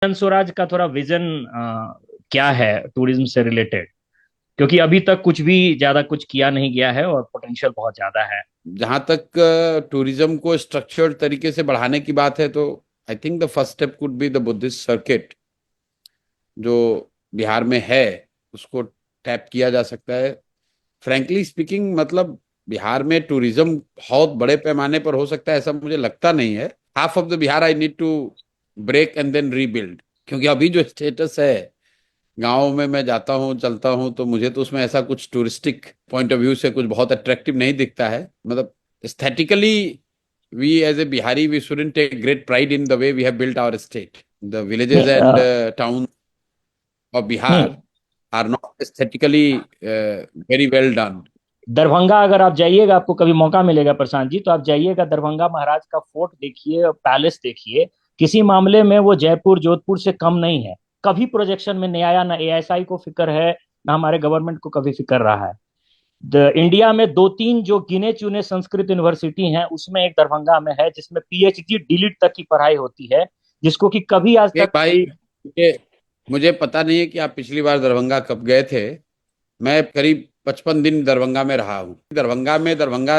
जन स्वराज का थोड़ा विजन क्या है टूरिज्म से रिलेटेड? क्योंकि अभी तक कुछ भी ज्यादा कुछ किया नहीं गया है और पोटेंशियल बहुत ज्यादा है। जहां तक टूरिज्म को स्ट्रक्चर्ड तरीके से बढ़ाने की बात है तो I think the first step could be the Buddhist circuit जो बिहार में है, उसको टैप किया जा सकता है। फ्रैंकली स्पीकिंग, मतलब बिहार में टूरिज्म बहुत बड़े पैमाने पर हो सकता है ऐसा मुझे लगता नहीं है। Half of the Bihar I need to break and then rebuild, क्योंकि अभी जो स्टेटस है, गाँव में मैं जाता हूँ चलता हूँ तो मुझे तो उसमें ऐसा कुछ टूरिस्टिक पॉइंट ऑफ व्यू से कुछ बहुत अट्रैक्टिव नहीं दिखता है। मतलब aesthetically we as a Bihari we shouldn't take great pride in the way we have built our state. The villages नहीं एंड टाउन ऑफ बिहार नहीं, are not aesthetically very well done. Darbhanga अगर आप जाइएगा, आपको कभी मौका मिलेगा प्रशांत जी, तो आप जाइएगा दरभंगा महाराज का फोर्ट देखिए, पैलेस देखिए। किसी मामले में वो जयपुर जोधपुर से कम नहीं है। कभी प्रोजेक्शन में नहीं आया, ना एएसआई को फिक्र है, ना हमारे गवर्नमेंट को कभी फिक्र रहा है। इंडिया में दो तीन जो गिने चुने संस्कृत यूनिवर्सिटी हैं, उसमें एक दरभंगा में है, जिसमें पीएचडी डीलिट तक की पढ़ाई होती है, जिसको कि कभी आज एक तक। भाई, मुझे मुझे पता नहीं है कि आप पिछली बार दरभंगा कब गए थे। मैं करीब 55 दिन दरभंगा में रहा हूँ। दरभंगा में दरभंगा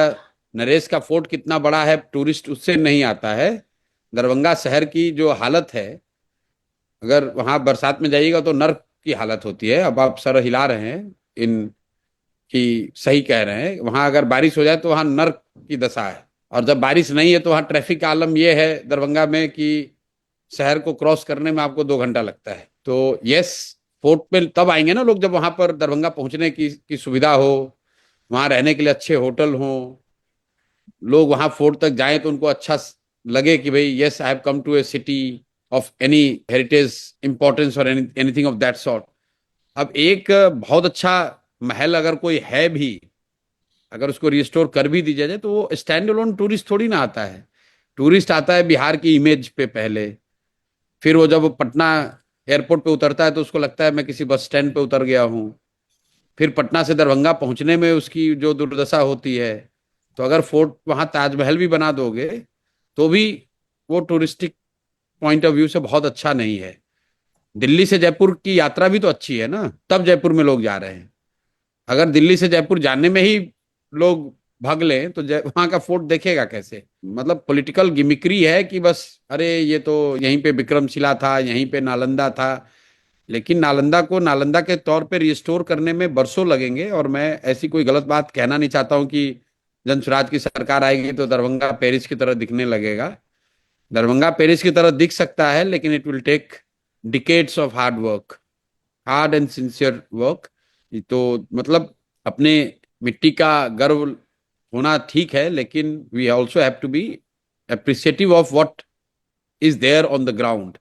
नरेश का फोर्ट कितना बड़ा है टूरिस्ट उससे नहीं आता है। दरभंगा शहर की जो हालत है, अगर वहां बरसात में जाइएगा तो नर्क की हालत होती है। अब आप सर हिला रहे हैं इन की, सही कह रहे हैं। वहां अगर बारिश हो जाए तो वहां नर्क की दशा है, और जब बारिश नहीं है तो वहां ट्रैफिक का आलम यह है दरभंगा में कि शहर को क्रॉस करने में आपको 2 घंटा लगता है। तो यस, फोर्ट पे तब आएंगे ना लोग जब वहां पर दरभंगा पहुंचने की सुविधा हो, वहां रहने के लिए अच्छे होटल हों, लोग वहां फोर्ट तक जाएं तो उनको अच्छा लगे कि भाई yes I have come to a city of any heritage importance और एनीथिंग ऑफ दैट सॉर्ट। अब एक बहुत अच्छा महल अगर कोई है भी, अगर उसको रिस्टोर कर भी दिया जाए तो वो स्टैंड अलोन टूरिस्ट थोड़ी ना आता है। टूरिस्ट आता है बिहार की इमेज पे पहले, फिर वो जब वो पटना एयरपोर्ट पे उतरता है तो उसको लगता है मैं किसी बस स्टैंड पे उतर गया हूँ। फिर पटना से दरभंगा पहुंचने में उसकी जो दुर्दशा होती है। तो अगर फोर्ट वहां ताजमहल भी बना दोगे तो भी वो टूरिस्टिक पॉइंट ऑफ व्यू से बहुत अच्छा नहीं है। दिल्ली से जयपुर की यात्रा भी तो अच्छी है ना, तब जयपुर में लोग जा रहे हैं। अगर दिल्ली से जयपुर जाने में ही लोग भाग लें तो वहां का फोर्ट देखेगा कैसे? मतलब पॉलिटिकल गिमिक्री है कि बस अरे ये तो यहीं पे विक्रमशिला था, यहीं पे नालंदा था। लेकिन नालंदा को नालंदा के तौर पे रिस्टोर करने में बरसों लगेंगे, और मैं ऐसी कोई गलत बात कहना नहीं चाहता हूं कि जनसुराज की सरकार आएगी तो दरभंगा पेरिस की तरह दिखने लगेगा। दरभंगा पेरिस की तरह दिख सकता है, लेकिन it will take decades of hard work, hard and sincere work. तो मतलब अपने मिट्टी का गर्व होना ठीक है, लेकिन we also have to be appreciative of what is there on the ground.